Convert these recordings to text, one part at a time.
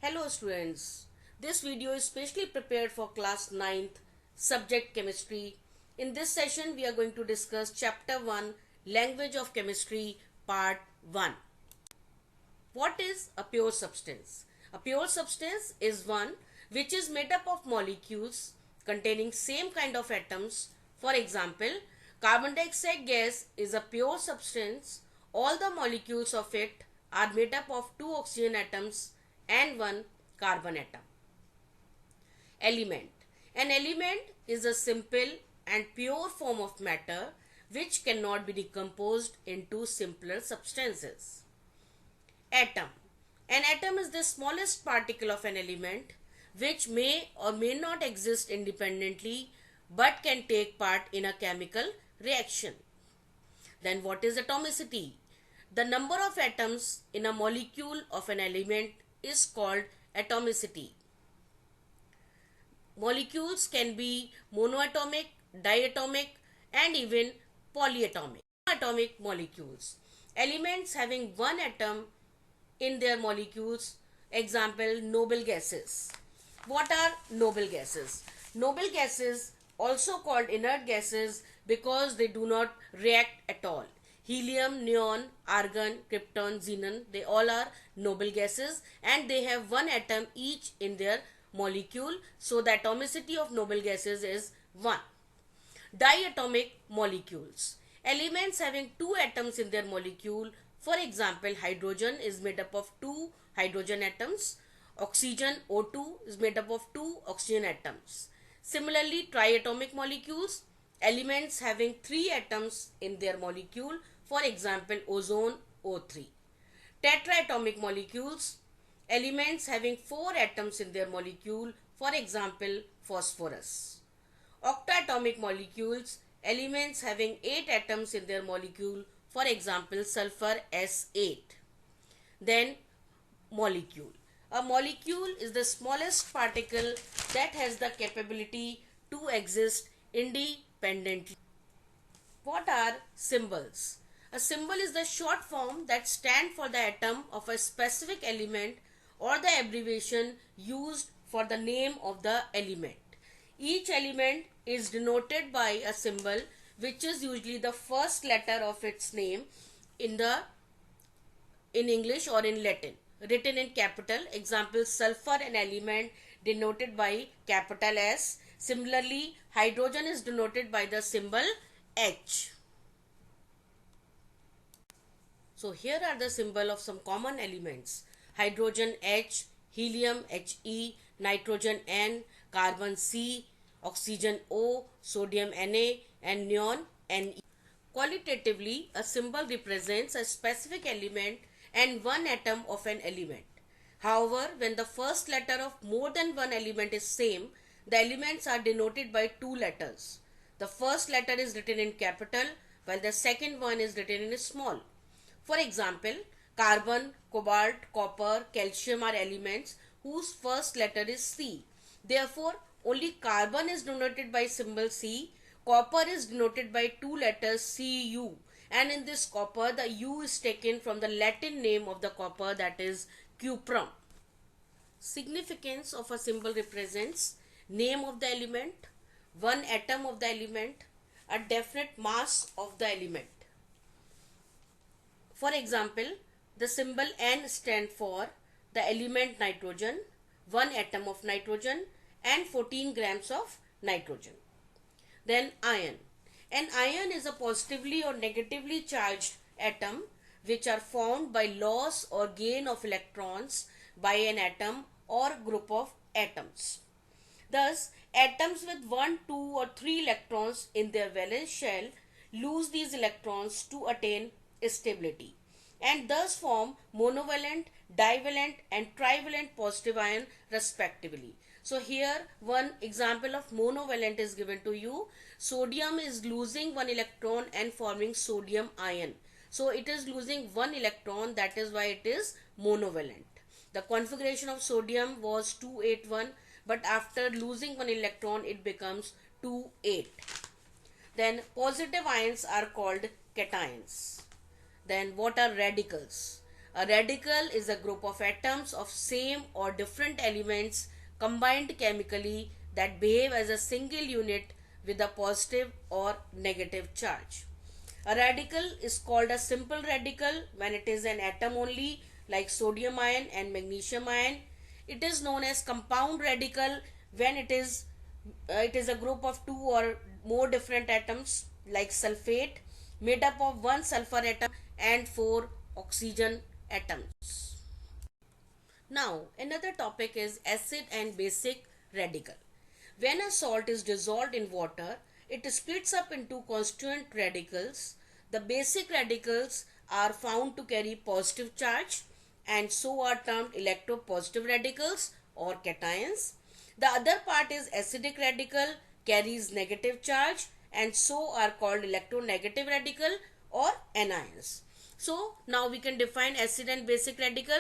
Hello students, this video is specially prepared for class 9th subject chemistry. In this session we are going to discuss chapter 1 language of chemistry part 1. What is a pure substance? A pure substance is one which is made up of molecules containing same kind of atoms. For example, carbon dioxide gas is a pure substance. All the molecules of it are made up of two oxygen atoms and one carbon atom. Element. An element is a simple and pure form of matter which cannot be decomposed into simpler substances. Atom. An atom is the smallest particle of an element which may or may not exist independently but can take part in a chemical reaction. Then what is atomicity? The number of atoms in a molecule of an element is called atomicity. Molecules can be monoatomic, diatomic and even polyatomic. Atomic molecules. Elements having one atom in their molecules. Example, noble gases. What are noble gases? Noble gases, also called inert gases because they do not react at all. Helium, neon, argon, krypton, xenon, they all are noble gases and they have one atom each in their molecule. So the atomicity of noble gases is 1. Diatomic molecules. Elements having two atoms in their molecule. For example, hydrogen is made up of two hydrogen atoms. Oxygen O2 is made up of two oxygen atoms. Similarly, triatomic molecules. Elements having three atoms in their molecule. For example, ozone O3. Tetraatomic molecules. Elements having four atoms in their molecule. For example, phosphorus. Octatomic molecules, elements having 8 atoms in their molecule, for example sulfur S8. Then molecule. A molecule is the smallest particle that has the capability to exist independently. What are symbols? A symbol is the short form that stands for the atom of a specific element or the abbreviation used for the name of the element. Each element is denoted by a symbol which is usually the first letter of its name in English or in Latin, written in capital. Example, sulfur, an element denoted by capital S. Similarly, hydrogen is denoted by the symbol H. So here are the symbol of some common elements: hydrogen H, helium He, nitrogen N, carbon C, oxygen O, sodium Na and neon Ne. Qualitatively, a symbol represents a specific element and one atom of an element. However, when the first letter of more than one element is same, the elements are denoted by two letters. The first letter is written in capital while the second one is written in small. For example, carbon, cobalt, copper, calcium are elements whose first letter is C. Therefore, only carbon is denoted by symbol C, copper is denoted by two letters Cu, and in this copper the U is taken from the Latin name of the copper, that is cuprum. Significance of a symbol represents name of the element, one atom of the element, a definite mass of the element. For example, the symbol N stands for the element nitrogen, one atom of nitrogen and 14 grams of nitrogen. Then ion. An ion is a positively or negatively charged atom which are formed by loss or gain of electrons by an atom or group of atoms. Thus, atoms with 1, 2 or 3 electrons in their valence shell lose these electrons to attain stability and thus form monovalent, divalent and trivalent positive ion respectively. So here one example of monovalent is given to you. Sodium is losing one electron and forming sodium ion. So it is losing one electron, that is why it is monovalent. The configuration of sodium was 281, but after losing one electron it becomes 28. Then positive ions are called cations. Then what are radicals? A radical is a group of atoms of same or different elements combined chemically that behave as a single unit with a positive or negative charge. A radical is called a simple radical when it is an atom only, like sodium ion and magnesium ion. It is known as compound radical when it is a group of two or more different atoms, like sulfate, made up of one sulfur atom and four oxygen atoms. Now, another topic is acid and basic radical. When a salt is dissolved in water, it splits up into constituent radicals. The basic radicals are found to carry positive charge and so are termed electropositive radicals or cations. The other part is acidic radical, carries negative charge and so are called electronegative radical or anions. So now we can define acid and basic radical.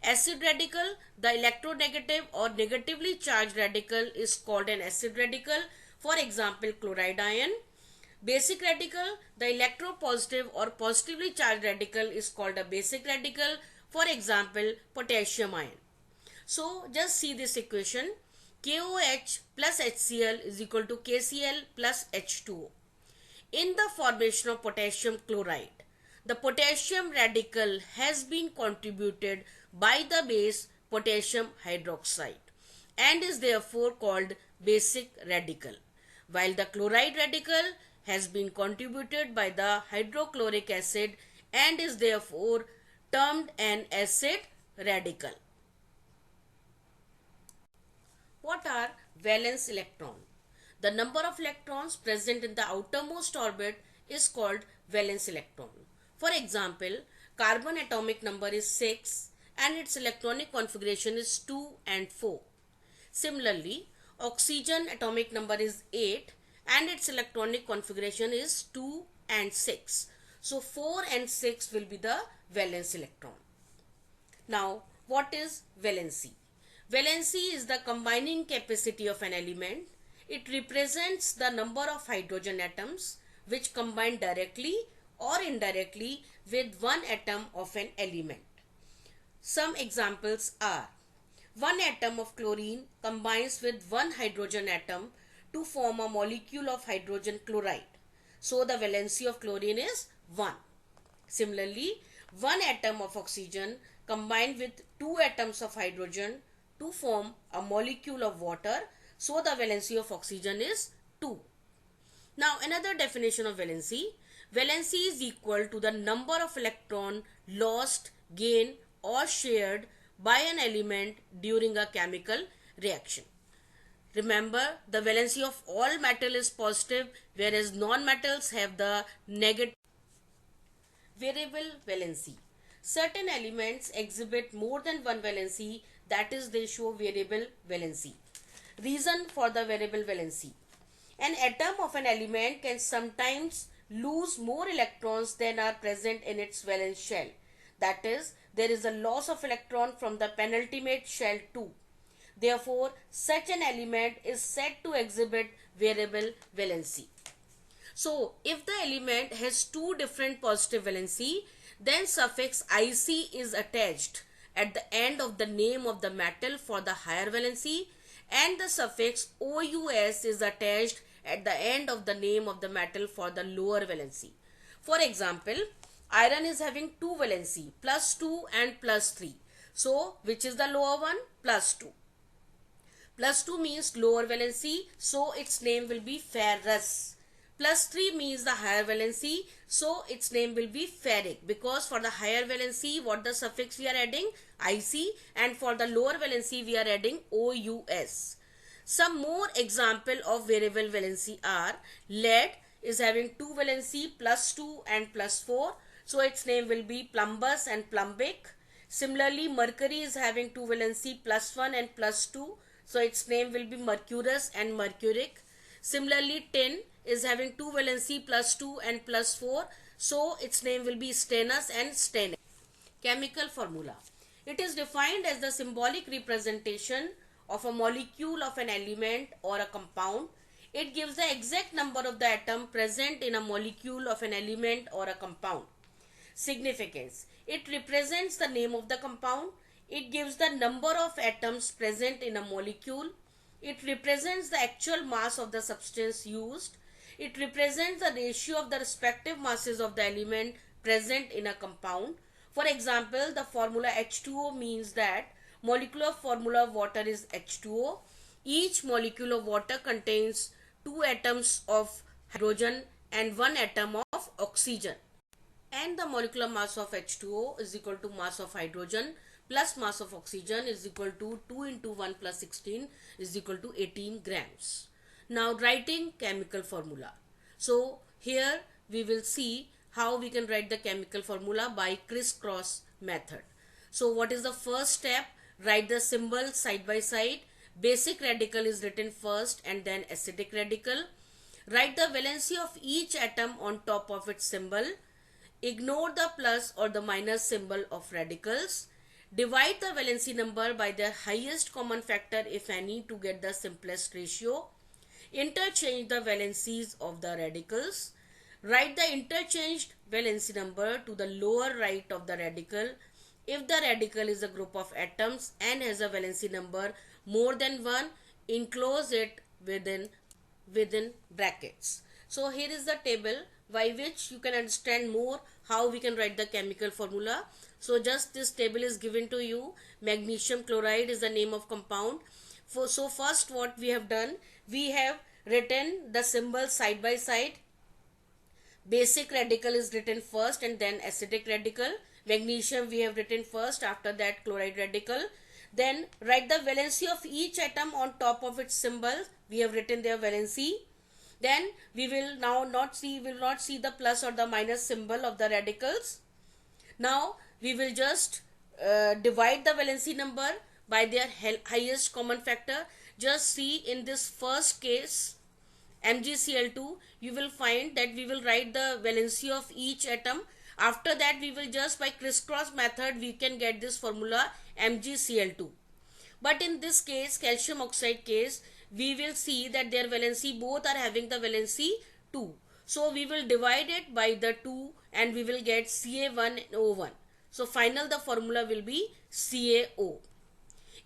Acid radical, the electronegative or negatively charged radical, is called an acid radical. For example, chloride ion. Basic radical, the electropositive or positively charged radical, is called a basic radical. For example, potassium ion. So just see this equation. KOH plus HCl is equal to KCl plus H2O. In the formation of potassium chloride, the potassium radical has been contributed by the base potassium hydroxide and is therefore called basic radical, while the chloride radical has been contributed by the hydrochloric acid and is therefore termed an acid radical. What are valence electron? The number of electrons present in the outermost orbit is called valence electron. For example, carbon atomic number is 6 and its electronic configuration is 2 and 4. Similarly, oxygen atomic number is 8 and its electronic configuration is 2 and 6. So 4 and 6 will be the valence electron. Now, what is valency? Valency is the combining capacity of an element. It represents the number of hydrogen atoms which combine directly or indirectly with one atom of an element. Some examples are: one atom of chlorine combines with one hydrogen atom to form a molecule of hydrogen chloride. So the valency of chlorine is 1. Similarly, one atom of oxygen combined with two atoms of hydrogen to form a molecule of water. So the valency of oxygen is 2. Now another definition of valency. Valency is equal to the number of electron lost, gained or shared by an element during a chemical reaction. Remember, the valency of all metal is positive, whereas non-metals have the negative. Variable valency. Certain elements exhibit more than one valency, that is, they show variable valency. Reason for the variable valency. An atom of an element can sometimes lose more electrons than are present in its valence shell. That is, there is a loss of electron from the penultimate shell too. Therefore, such an element is said to exhibit variable valency. So, if the element has two different positive valency, then suffix IC is attached at the end of the name of the metal for the higher valency, and the suffix OUS is attached at the end of the name of the metal for the lower valency. For example, iron is having two valency, +2 and +3. So, which is the lower one? +2. +2 means lower valency, so its name will be ferrous. +3 means the higher valency, so its name will be ferric, because for the higher valency, what the suffix we are adding? IC, and for the lower valency we are adding OUS. Some more example of variable valency are: lead is having two valency, +2 and +4, so its name will be plumbous and plumbic. Similarly, mercury is having two valency, +1 and +2, so its name will be mercurous and mercuric. Similarly, tin is having two valency, +2 and +4, so its name will be stannous and stannic. Chemical formula. It is defined as the symbolic representation of a molecule of an element or a compound. It gives the exact number of the atom present in a molecule of an element or a compound. Significance. It represents the name of the compound. It gives the number of atoms present in a molecule. It represents the actual mass of the substance used. It represents the ratio of the respective masses of the element present in a compound. For example, the formula H2O means that molecular formula of water is H2O. Each molecule of water contains two atoms of hydrogen and one atom of oxygen. And the molecular mass of H2O is equal to mass of hydrogen plus mass of oxygen is equal to 2 into 1 plus 16 is equal to 18 grams. Now writing chemical formula. So here we will see how we can write the chemical formula by crisscross method. So what is the first step? Write the symbol side by side. Basic radical is written first and then acidic radical. Write the valency of each atom on top of its symbol. Ignore the plus or the minus symbol of radicals. Divide the valency number by their highest common factor if any to get the simplest ratio. Interchange the valencies of the radicals. Write the interchanged valency number to the lower right of the radical. If the radical is a group of atoms and has a valency number more than 1, enclose it within brackets. So here is the table by which you can understand more how we can write the chemical formula. So just this table is given to you. Magnesium chloride is the name of compound. So first what we have done, we have written the symbol side by side. Basic radical is written first and then acidic radical. Magnesium we have written first, after that chloride radical. Then write the valency of each atom on top of its symbol. We have written their valency. Then we will now not see the plus or the minus symbol of the radicals. Now we will just divide the valency number by their highest common factor. Just see in this first case MgCl2, you will find that we will write the valency of each atom. After that we will just by crisscross method we can get this formula MgCl2. But in this case, calcium oxide case, we will see that their valency both are having the valency 2. So we will divide it by the 2 and we will get Ca1O1. So final the formula will be CaO.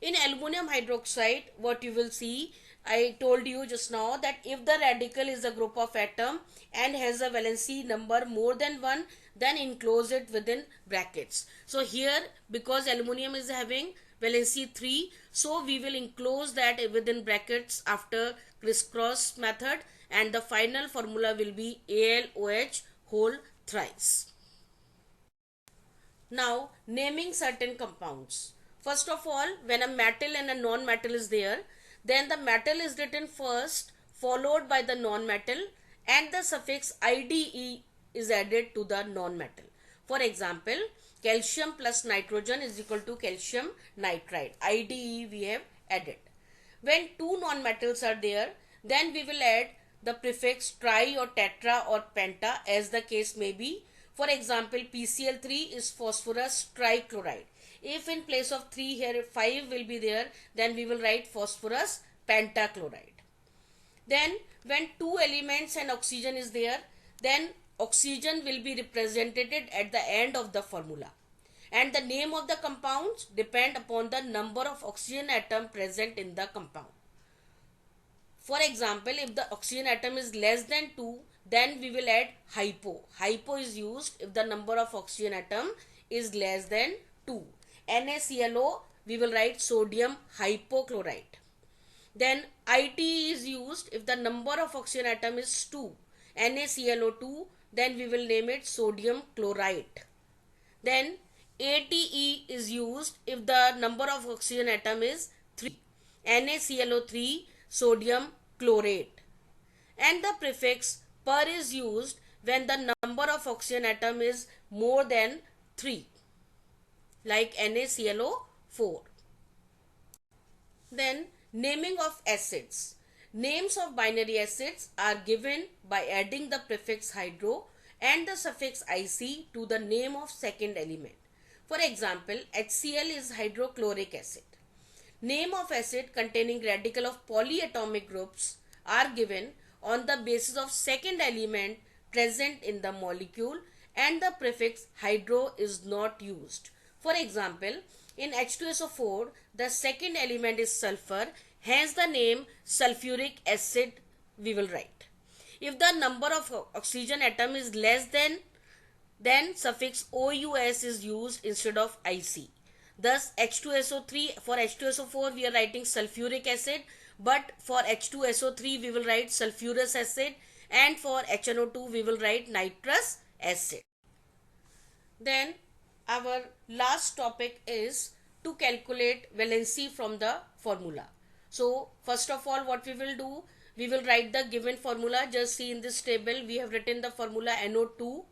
In aluminum hydroxide, what you will see, I told you just now that if the radical is a group of atom and has a valency number more than 1, then enclose it within brackets. So here, because aluminum is having valency 3, so we will enclose that within brackets after crisscross method, and the final formula will be AlOH whole thrice. Now naming certain compounds. First of all, when a metal and a non-metal is there, then the metal is written first, followed by the non-metal, and the suffix IDE is added to the non-metal. For example, calcium plus nitrogen is equal to calcium nitride. IDE we have added. When two non-metals are there, then we will add the prefix tri or tetra or penta as the case may be. For example, PCl3 is phosphorus trichloride. If in place of 3 here 5 will be there, then we will write phosphorus pentachloride. Then when two elements and oxygen is there, then oxygen will be represented at the end of the formula. And the name of the compounds depend upon the number of oxygen atom present in the compound. For example, if the oxygen atom is less than 2, then we will add hypo. Hypo is used if the number of oxygen atom is less than 2. NaClO, we will write sodium hypochlorite. Then It is used if the number of oxygen atom is 2. NaClO2, then we will name it sodium chlorite. Then ATE is used if the number of oxygen atom is 3. NaClO3, sodium chlorate. And the prefix per is used when the number of oxygen atom is more than 3, like NaClO4. Then naming of acids. Names of binary acids are given by adding the prefix hydro and the suffix IC to the name of second element. For example, HCl is hydrochloric acid. Name of acid containing radical of polyatomic groups are given on the basis of second element present in the molecule and the prefix hydro is not used. For example, in H2SO4, the second element is sulfur, hence the name sulfuric acid we will write. If the number of oxygen atom is less than, then suffix OUS is used instead of IC. Thus H2SO3, for H2SO4 we are writing sulfuric acid, but for H2SO3 we will write sulfurous acid, and for HNO2 we will write nitrous acid. Then our last topic is to calculate valency from the formula. So first of all, what we will do, we will write the given formula. Just see in this table we have written the formula NO2.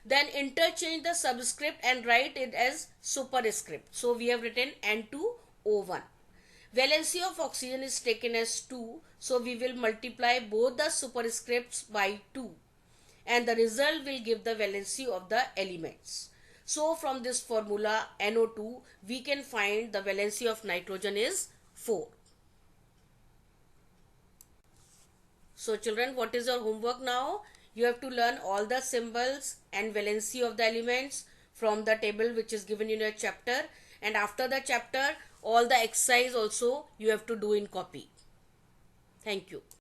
Then interchange the subscript and write it as superscript. So we have written N2O1. Valency of oxygen is taken as 2. So we will multiply both the superscripts by 2. And the result will give the valency of the elements. So from this formula NO2, we can find the valency of nitrogen is 4. So children, what is your homework now? You have to learn all the symbols and valency of the elements from the table which is given in your chapter. And after the chapter, all the exercise also you have to do in copy. Thank you.